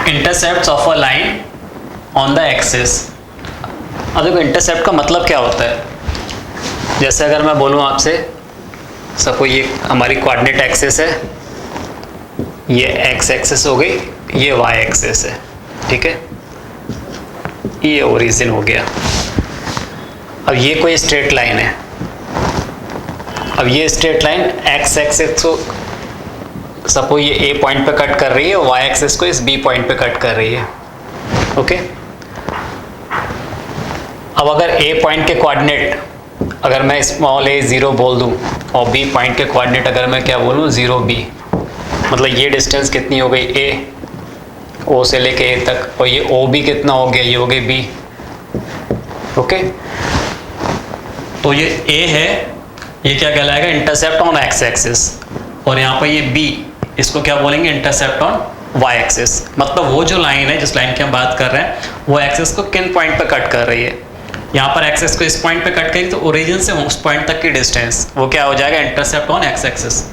Intercept of a line on the axis. अब देखो intercept का मतलब क्या होता है। जैसे अगर मैं बोलूँ आपसे, सपोज ये हमारी कोऑर्डिनेट एक्सिस है, ये एक्स एक्सिस हो गई, ये वाई एक्सिस है, ठीक है, ये ओरिजिन हो गया। अब ये कोई स्ट्रेट लाइन है, अब ये स्ट्रेट लाइन एक्स एक्सिस को सपोज ये ए पॉइंट पे कट कर रही है, वाई एक्सिस को इस बी पॉइंट पे कट कर रही है, ओके। अब अगर ए पॉइंट के कोऑर्डिनेट अगर मैं स्मॉल ए 0 बोल दूं और बी पॉइंट के कोऑर्डिनेट अगर मैं क्या बोलूं 0b, मतलब ये डिस्टेंस कितनी हो गई ए, ओ से लेके ए तक, और ये ओ बी कितना हो गया, ये हो गई बी, ओके। तो ये ए है, ये क्या कहलाएगा, इंटरसेप्ट ऑन एक्स एक्सिस, और यहाँ पर ये बी, इसको क्या बोलेंगे, इंटरसेप्ट ऑन वाई एक्सिस। मतलब वो जो लाइन है, जिस लाइन की हम बात कर रहे हैं, वो एक्सिस को किन पॉइंट पे कट कर रही है। यहाँ पर एक्सिस को इस पॉइंट पे कट करेगी तो ओरिजिन से उस पॉइंट तक की डिस्टेंस वो क्या हो जाएगा, इंटरसेप्ट ऑन एक्स एक्सिस।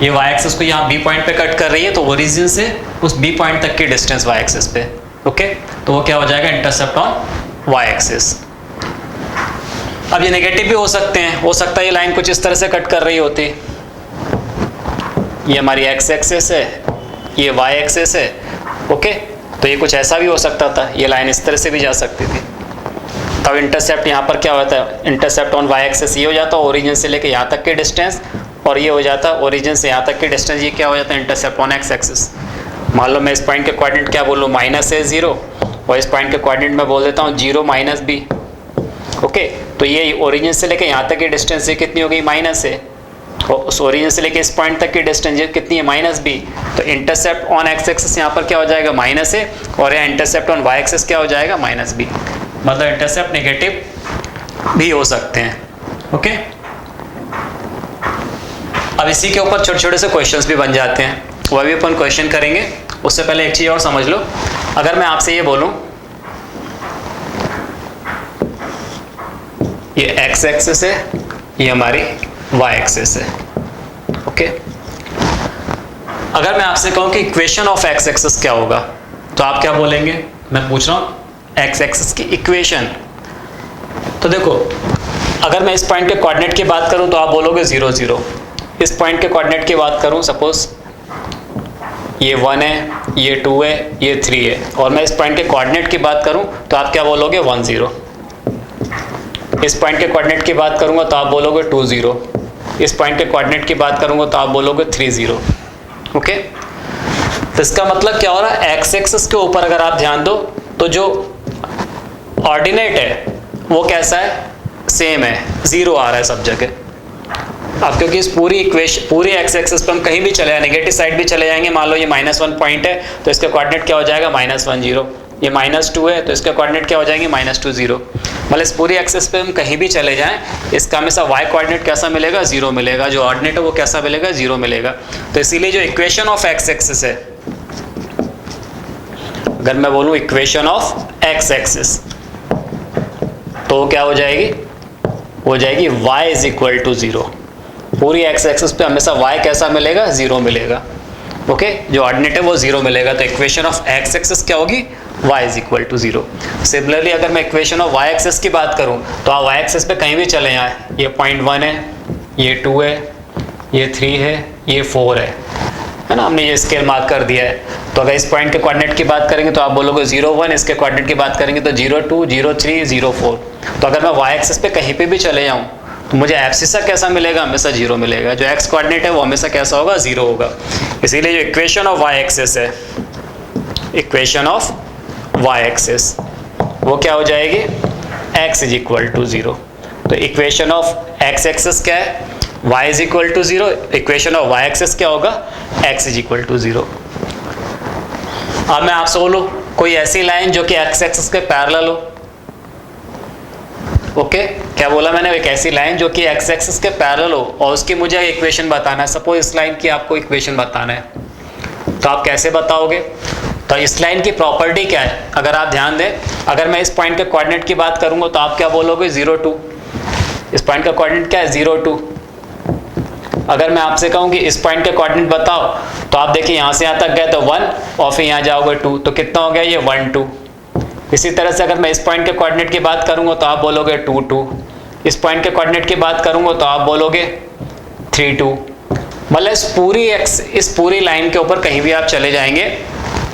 ये वाई एक्सिस को यहाँ बी पॉइंट पे कट कर रही है तो ओरिजिन से उस बी पॉइंट तक की डिस्टेंस वाई एक्सिस पे, ओके। तो वो क्या हो जाएगा, इंटरसेप्ट ऑन वाई एक्सिस। अब ये नेगेटिव भी हो सकते हैं, हो सकता है ये लाइन कुछ इस तरह से कट कर रही होती, ये हमारी एक्स एक्सिस है, ये वाई एक्सिस है, ओके। तो ये कुछ ऐसा भी हो सकता था, ये लाइन इस तरह से भी जा सकती थी। तब इंटरसेप्ट यहाँ पर क्या होता है, इंटरसेप्ट ऑन वाई एक्सिस ये हो जाता है ओरिजिन से लेके यहाँ तक की डिस्टेंस, और ये हो जाता है ओरिजिन से यहाँ तक की डिस्टेंस, ये क्या हो जाता है, इंटरसेप्ट ऑन एक्स एक्सिस। मान लो मैं इस पॉइंट के कोऑर्डिनेट क्या बोलूँ, -a0, और इस पॉइंट के कोऑर्डिनेट में बोल देता हूँ 0 - b, ओके। तो ये ओरिजिन से लेके यहाँ तक की डिस्टेंस ये कितनी हो गई, -a, और उस ओरिजिन से लेके इस पॉइंट तक की डिस्टेंस ये कितनी है, -b। तो इंटरसेप्ट ऑन एक्स एक्सिस यहाँ पर क्या हो जाएगा, -a, और यहाँ इंटरसेप्ट ऑन वाई एक्सिस क्या हो जाएगा, -b। मतलब इंटरसेप्ट नेगेटिव भी हो सकते हैं, ओके। अब इसी के ऊपर छोटे छोटे से क्वेश्चंस भी बन जाते हैं, वह भी अपन क्वेश्चन करेंगे। उससे पहले एक चीज़ और समझ लो, अगर मैं आपसे ये बोलूं ये एक्स एक्सिस है, ये हमारी वाई एक्सिस है, ओके। अगर मैं आपसे कहूं कि इक्वेशन ऑफ एक्स एक्सिस क्या होगा, तो आप क्या बोलेंगे, मैं पूछ रहा हूं एक्स एक्सिस की इक्वेशन। तो देखो, अगर मैं इस पॉइंट के कोऑर्डिनेट की बात करूं तो आप बोलोगे 0 0। इस पॉइंट के कोऑर्डिनेट की बात करूं, सपोज ये 1 है, ये 2 है, ये 3 है, और मैं इस पॉइंट के कोऑर्डिनेट की बात करूं तो आप क्या बोलोगे, 1 0। इस पॉइंट के कोऑर्डिनेट की बात करूंगा तो आप बोलोगे 2 0। इस पॉइंट के कोऑर्डिनेट की बात करूंगा तो आप बोलोगे 3 0, ओके। तो इसका मतलब क्या हो रहा है, एक्स एक्सिस के ऊपर अगर आप ध्यान दो तो जो ऑर्डिनेट है वो कैसा है, सेम है, 0 आ रहा है सब जगह। अब क्योंकि इस पूरी इक्वेशन पूरी एक्स एक्सिस पे हम कहीं भी चले जाए, नेगेटिव साइड भी चले जाएंगे, मान लो ये -1 पॉइंट है तो इसका कोऑर्डिनेट क्या हो जाएगा, -1 0। ये -2 है तो इसका कोऑर्डिनेट क्या हो जाएंगे, -2 0। मतलब इस पूरी एक्सिस पे हम कहीं भी चले जाएं, इसका हमेशा वाई कोऑर्डिनेट कैसा मिलेगा, 0 मिलेगा, जो ऑर्डिनेट है वो कैसा मिलेगा, 0 मिलेगा। तो इसीलिए जो इक्वेशन ऑफ एक्स एक्सिस है, अगर मैं बोलूं इक्वेशन ऑफ एक्स एक्सिस, तो क्या हो जाएगी, हो जाएगी y = 0। पूरी एक्स एक्सिस पे हमेशा y कैसा मिलेगा, 0 मिलेगा, ओके। जो ऑर्डिनेट है वो 0 मिलेगा। तो इक्वेशन ऑफ एक्स एक्सिस क्या होगी, y = 0। सिमिलरली अगर मैं इक्वेशन ऑफ y एक्सिस की बात करूं तो आप y एक्सिस पे कहीं भी चले जाएं, ये 0.1 है, ये 2 है, ये 3 है, ये 4 है ना, हमने ये स्केल मार्क कर दिया है। तो अगर इस पॉइंट के कोऑर्डिनेट की बात करेंगे तो आप बोलोगे 0 1, इसके कोऑर्डिनेट की बात करेंगे तो 0 2 0 3 0 4। तो अगर मैं y एक्सिस पे कहीं पे भी चले जाऊं तो मुझे एब्सिसा कैसा मिलेगा, हमेशा 0 मिलेगा। जो x कोऑर्डिनेट है वो हमेशा कैसा होगा, 0 होगा। इसीलिए जो इक्वेशन ऑफ y एक्सिस है, इक्वेशन ऑफ y एक्सिस वो क्या हो जाएगी, x = 0। तो इक्वेशन ऑफ x एक्सिस क्या है, y = 0। Equation of y axis क्या होगा, x = 0। अब मैं आपसे बोलूं कोई ऐसी लाइन जो कि x एक्सिस के पैरेलल हो, ओके। क्या बोला मैंने, एक ऐसी लाइन जो कि x एक्सिस के पैरेलल हो और उसकी मुझे इक्वेशन बताना है। सपोज इस लाइन की आपको इक्वेशन बताना है, तो आप कैसे बताओगे। तो इस लाइन की प्रॉपर्टी क्या है, अगर आप ध्यान दें, अगर मैं इस पॉइंट के कोऑर्डिनेट की बात करूंगा तो आप क्या बोलोगे, 0 2। इस पॉइंट का कोऑर्डिनेट क्या है, 0 2। अगर मैं आपसे कहूँ कि इस पॉइंट के कोऑर्डिनेट बताओ, तो आप देखिए यहाँ से यहाँ तक गए तो 1 और फिर यहाँ जाओगे 2, तो कितना हो गया ये 1 2। इसी तरह से अगर मैं इस पॉइंट के कोऑर्डिनेट की बात करूँगा तो आप बोलोगे 2 2। इस पॉइंट के कोऑर्डिनेट की बात करूँगा तो आप बोलोगे 3 2। मतलब इस पूरी लाइन के ऊपर कहीं भी आप चले जाएंगे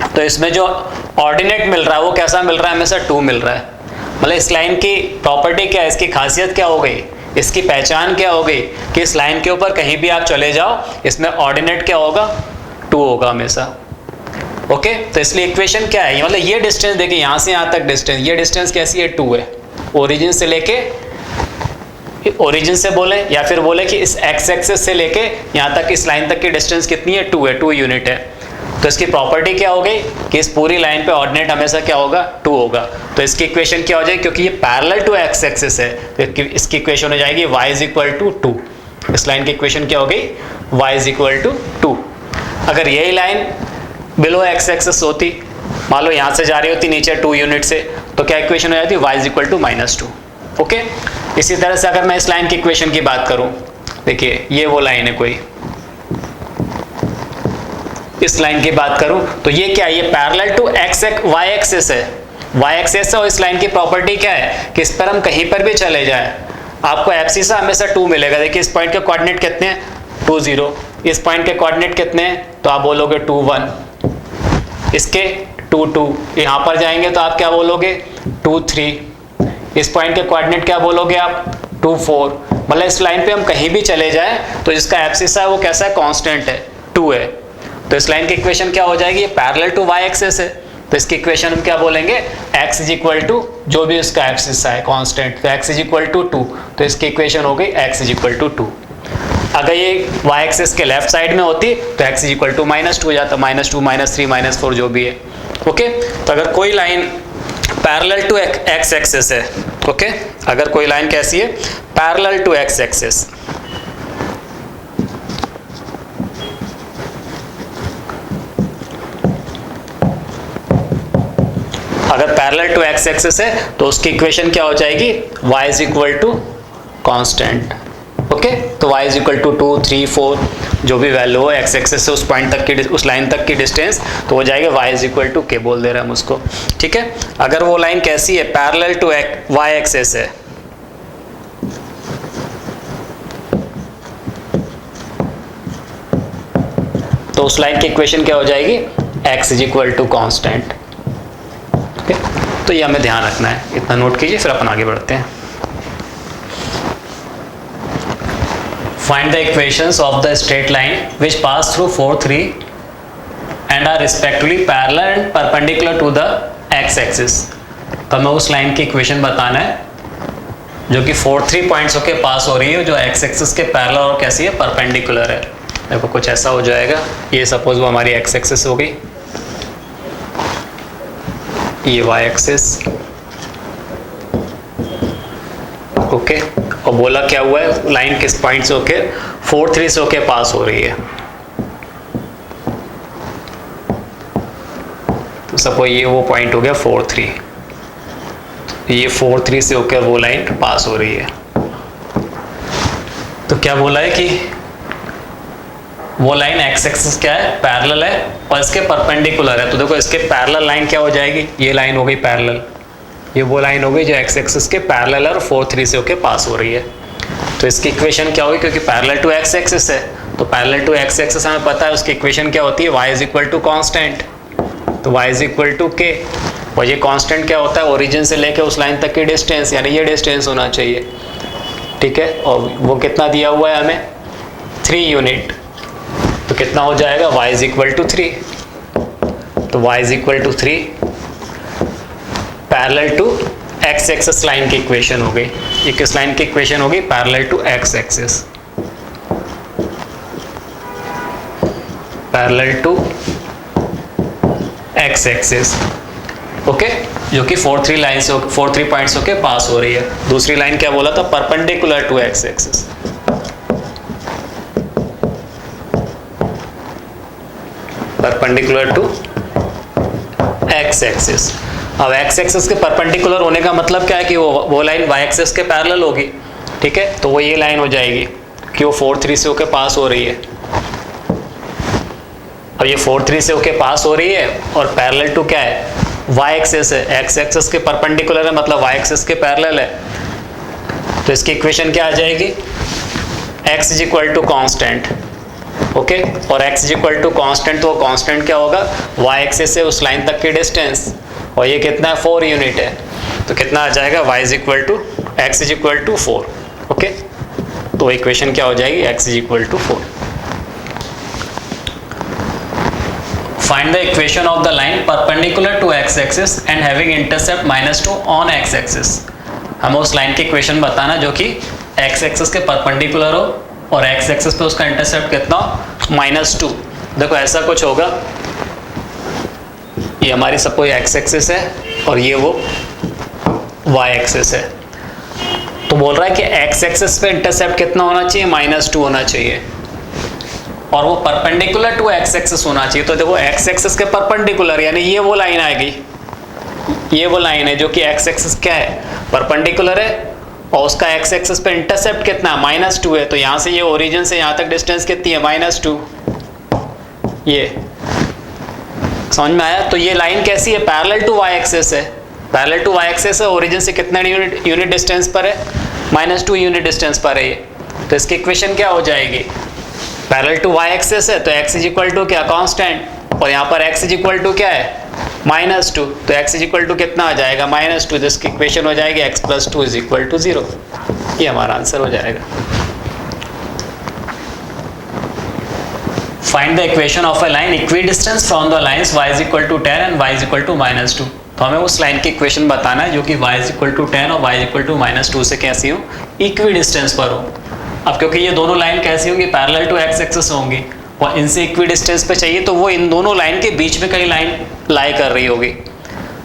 तो इसमें जो ऑर्डिनेट मिल रहा है वो कैसा मिल रहा है, हमेशा 2 मिल रहा है। मतलब इस लाइन की प्रॉपर्टी क्या है, इसकी खासियत क्या हो गई, इसकी पहचान क्या हो गई कि इस लाइन के ऊपर कहीं भी आप चले जाओ इसमें ऑर्डिनेट क्या होगा, 2 होगा हमेशा। ओके, तो इसलिए इक्वेशन क्या है, मतलब ये डिस्टेंस देखिए यहाँ से यहाँ तक डिस्टेंस, ये डिस्टेंस कैसी है 2 है। ओरिजिन से लेके, ओरिजिन से बोले या फिर बोले कि इस एक्स एक्सिस से लेके यहाँ तक इस लाइन तक की डिस्टेंस कितनी है, 2 है, 2 यूनिट है। तो इसकी प्रॉपर्टी क्या हो गई कि इस पूरी लाइन पे ऑर्डिनेट हमेशा क्या होगा, 2 होगा। तो इसकी इक्वेशन क्या हो जाएगी, क्योंकि ये पैरेलल टू एक्स एक्सिस है तो इसकी इक्वेशन हो जाएगी y इज इक्वल टू 2। इस लाइन की इक्वेशन क्या हो गई, y इज इक्वल टू 2। अगर यही लाइन बिलो एक्स एक्सिस होती, मान लो यहाँ से जा रही होती नीचे 2 यूनिट से, तो क्या इक्वेशन हो जाती, y is equal to -2। Okay, इसी तरह से अगर मैं इस लाइन की इक्वेशन की बात करूँ, देखिए ये वो लाइन है कोई, इस लाइन की बात करूं तो ये क्या है, ये पैरेलल टू y एक्सिस है, y एक्सिस है। और इस लाइन की प्रॉपर्टी क्या है कि इस पर हम कहीं पर भी चले जाएं आपको एब्सिसा हमेशा 2 मिलेगा। देखिए इस पॉइंट के कोऑर्डिनेट कितने हैं, 2 0। इस पॉइंट के कोऑर्डिनेट कितने हैं, तो आप बोलोगे 2 1। इसके 2 2। यहाँ पर जाएंगे तो आप क्या बोलोगे 2 3। इस पॉइंट के कोऑर्डिनेट क्या बोलोगे आप 2 4। मतलब इस लाइन पे हम कहीं भी चले जाएं तो जिसका एब्सिसा है वो कैसा है, कांस्टेंट है, 2 है। तो इस लाइन की इक्वेशन क्या हो जाएगी, ये पैरेलल टू y एक्सिस है तो इसकी इक्वेशन हम क्या बोलेंगे, x इज इक्वल टू जो भी उसका एब्सिस है कांस्टेंट, तो x इज इक्वल टू 2। तो इसकी इक्वेशन हो गई x इज इक्वल टू 2। अगर ये y एक्सिस के लेफ्ट साइड में होती तो x इज इक्वल टू -2 हो जाता, -2 -3 -4 जो भी है। ओके, तो अगर कोई line parallel to x axis है, ओके, अगर कोई लाइन कैसी है, पैरेलल टू x एक्सिस, अगर पैरेलल टू एक्स एक्सिस है तो उसकी इक्वेशन क्या हो जाएगी, y is equal to constant. Okay, तो y इज इक्वल टू 2 3 4 जो भी वैल्यू हो एक्स एक्सिस से उस पॉइंट तक की, उस लाइन तक की डिस्टेंस, तो हो जाएगा y is equal to k बोल दे रहे हैं हम उसको। ठीक है, अगर वो लाइन कैसी है, पैरेलल टू y एक्सिस है, तो उस लाइन की इक्वेशन क्या हो जाएगी, x is equal to constant. Okay, तो ये हमें ध्यान रखना है, इतना नोट कीजिए, फिर अपन आगे बढ़ते हैं। Find the equations of the straight line which pass through 4 3 and are respectively parallel and perpendicular to the x axis. तो हमें उस लाइन की इक्वेशन बताना है जो कि 4 3 पॉइंट्स होके पास हो रही है, जो एक्स एक्सिस के पैरेलल और कैसी है, परपेंडिकुलर है। देखो कुछ ऐसा हो जाएगा, ये सपोज वो हमारी एक्स एक्सिस हो गई, ये y एक्सिस, ओके, और बोला क्या हुआ है, लाइन किस पॉइंट से होके 4 3 से होके पास हो रही है। तो सपोज ये वो पॉइंट हो गया 4 3, ये 4 3 से होकर वो लाइन पास हो रही है। तो क्या बोला है कि वो लाइन एक्स एक्सिस क्या है, पैरेलल है और इसके परपेंडिकुलर है। तो देखो इसके पैरेलल लाइन क्या हो जाएगी, ये लाइन हो गई पैरेलल, ये वो लाइन हो गई जो एक्स एक्सिस के पैरेलल और 4 3 से होके पास हो रही है। तो इसकी इक्वेशन क्या होगी, क्योंकि पैरेलल टू एक्स एक्सिस है तो पैरेलल टू एक्स एक्सिस हमें पता है, उसकी इक्वेशन क्या होती है, y is equal to constant. तो y is equal to k, और ये कांस्टेंट क्या होता है, ओरिजिन से लेके उस लाइन तक की डिस्टेंस, यानी ये डिस्टेंस होना चाहिए। ठीक है, और वो कितना दिया हुआ है हमें, 3 यूनिट। तो कितना हो जाएगा, y इज इक्वल टू 3। तो y is equal to 3 parallel to x axis line की इक्वेशन हो गई। ये किस लाइन की इक्वेशन होगी, parallel to x axis, parallel to x axis. Okay, जो कि 4 3 लाइन से 4 3 पॉइंट्स होके पास हो रही है। दूसरी लाइन क्या बोला था, perpendicular to x axis. Perpendicular to x axis. अब x एक्सिस के परपेंडिकुलर होने का मतलब क्या है कि वो लाइन y एक्सिस के पैरेलल होगी। ठीक है, तो वो ये लाइन हो जाएगी। कि वो 4 3 से होके पास हो रही है। अब ये 4 3 से होके पास हो रही है और पैरेलल टू क्या है, y एक्सिस है, x एक्सिस के परपेंडिकुलर है, मतलब y एक्सिस के पैरेलल है। तो इसकी इक्वेशन क्या आ जाएगी, x is equal to constant, okay. और x is equal to constant, तो कॉन्स्टेंट क्या होगा, y एक्सिस से उस लाइन तक की डिस्टेंस, और ये कितना है, 4 यूनिट है। तो कितना आ जाएगा, y is equal to x is equal to 4, okay. तो इक्वेशन क्या हो जाएगी, x is equal to 4। Find the equation of the line perpendicular to x axis and having intercept -2 on x axis। हमें उस लाइन की equation बताना जो कि x एक्सिस के परपेंडिकुलर हो और x एक्सिस पे उसका इंटरसेप्ट कितना हो, -2। देखो ऐसा कुछ होगा, ये हमारी सपोज x एक्सिस है और ये वो y एक्सिस है। तो बोल रहा है कि x एक्सिस पे इंटरसेप्ट कितना होना चाहिए, -2 होना चाहिए, और वो परपेंडिकुलर टू x एक्सिस होना चाहिए। तो देखो x एक्सिस के परपेंडिकुलर यानी ये वो लाइन आएगी, ये वो लाइन है जो कि x एक्सिस क्या है, परपेंडिकुलर है, और उसका x एक्सिस पे इंटरसेप्ट कितना है, -2 है। तो यहाँ से ये ओरिजिन से यहाँ तक डिस्टेंस कितनी है, -2। ये समझ में आया। तो ये लाइन कैसी है, पैरेलल टू y एक्सिस है, पैरेलल टू y एक्सिस है, ओरिजिन से कितना यूनिट डिस्टेंस पर है, -2 यूनिट डिस्टेंस पर है ये। तो इसकी इक्वेशन क्या हो जाएगी, पैरेलल टू y एक्सिस है तो x इज इक्वल टू क्या, कांस्टेंट, और यहाँ पर x इज इक्वल टू क्या है, -2। तो x इज इक्वल टू कितना आ जाएगा, -2। तो इसकी इक्वेशन हो जाएगी x + 2 इज इक्वल टू 0। ये हमारा आंसर हो जाएगा। Find the equation of a line equidistance from the lines y is equal to 10 and y is equal to -2। तो हमें उस लाइन की इक्वेशन बताना है जो कि y इज इक्वल टू 10 और y इज इक्वल टू -2 से कैसी हो, इक्विडिस्टेंस पर हो। अब क्योंकि ये दोनों लाइन कैसी होंगी, पैरेलल टू x एक्सिस होंगी और इनसे इक्वी डिस्टेंस पे चाहिए, तो वो इन दोनों लाइन के बीच में कहीं लाइन लाई कर रही होगी,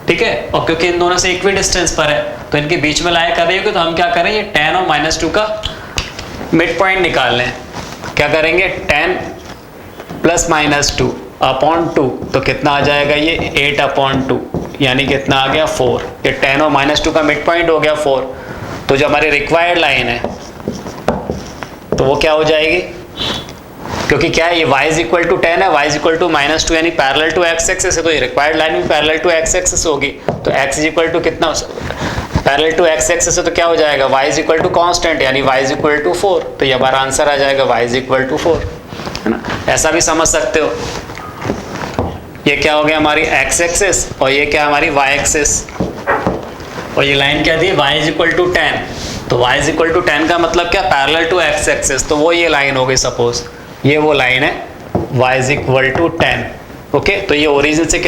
ठीक है। और क्योंकि इन दोनों से इक्वी डिस्टेंस पर है तो इनके बीच में लाई कर रही होगी, तो हम क्या करें, ये 10 और -2 का मिड पॉइंट निकाल लें। क्या करेंगे, 10 + -2 अपॉन 2, तो कितना आ जाएगा ये 8/2, यानी कितना आ गया 4। ये 10 और -2 का मिड पॉइंट हो गया 4। तो जो हमारी रिक्वायर्ड लाइन है तो वो क्या हो जाएगी, क्योंकि क्या है, ये y इज इक्वल टू 10 है, y इज इक्वल टू -2 यानी पैरेलल टू x एक्सिस है, तो ये रिक्वायर्ड लाइन भी पैरेलल टू x एक्सिस होगी। तो x इज इक्वल टू कितना, पैरेलल टू x एक्सिस है तो क्या हो जाएगा, y is equal to constant यानी y इज इक्वल टू 4। तो ये हमारा आंसर आ जाएगा y इज इक्वल टू 4, है ना। ऐसा भी समझ सकते हो, ये क्या हो गया हमारी x एक्सिस और ये क्या हमारी y एक्सिस, और ये लाइन क्या थी, y इज इक्वल टू 10। तो y इज इक्वल टू 10 का मतलब क्या, पैरेलल टू x एक्सिस, तो वो ये लाइन हो गई, सपोज ये वो लाइन है y is equal to 10, okay. तो ये ओरिजिन से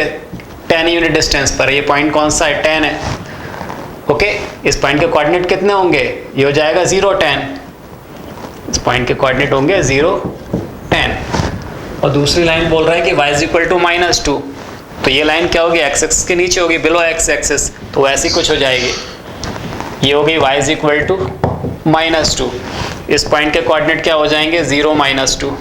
10 यूनिट डिस्टेंस पर है, ये पॉइंट कौन सा है, 10 है, ओके। इस पॉइंट के कोऑर्डिनेट कितने होंगे, ये हो जाएगा 0 10, इस पॉइंट के कोऑर्डिनेट होंगे 0 10। और दूसरी लाइन बोल रहा है कि y इज इक्वल टू -2, तो ये लाइन क्या होगी, x एक्सिस के नीचे होगी, बिलो x एक्सिस, तो ऐसी कुछ हो जाएगी। ये हो गई y इज इक्वल टू -2, इस पॉइंट के कोऑर्डिनेट क्या हो जाएंगे, 0 -2।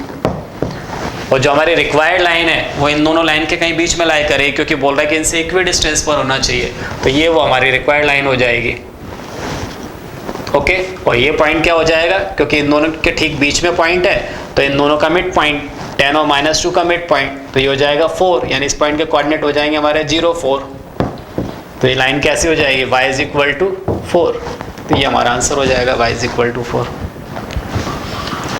और जो हमारी रिक्वायर्ड लाइन है वो इन दोनों लाइन के कहीं बीच में लाई करेगी, क्योंकि बोल रहा है कि इनसे इक्वी डिस्टेंस पर होना चाहिए, तो ये वो हमारी रिक्वायर्ड लाइन हो जाएगी, ओके। और ये पॉइंट क्या हो जाएगा, क्योंकि इन दोनों के ठीक बीच में पॉइंट है, तो इन दोनों का मिड पॉइंट 10 और -2 का मिड पॉइंट, तो ये हो जाएगा 4, यानी इस पॉइंट के कोऑर्डिनेट हो जाएंगे हमारे 0 4। तो ये लाइन कैसी हो जाएगी, y इज इक्वल टू 4। तो ये हमारा आंसर हो जाएगा y इज इक्वल टू 4।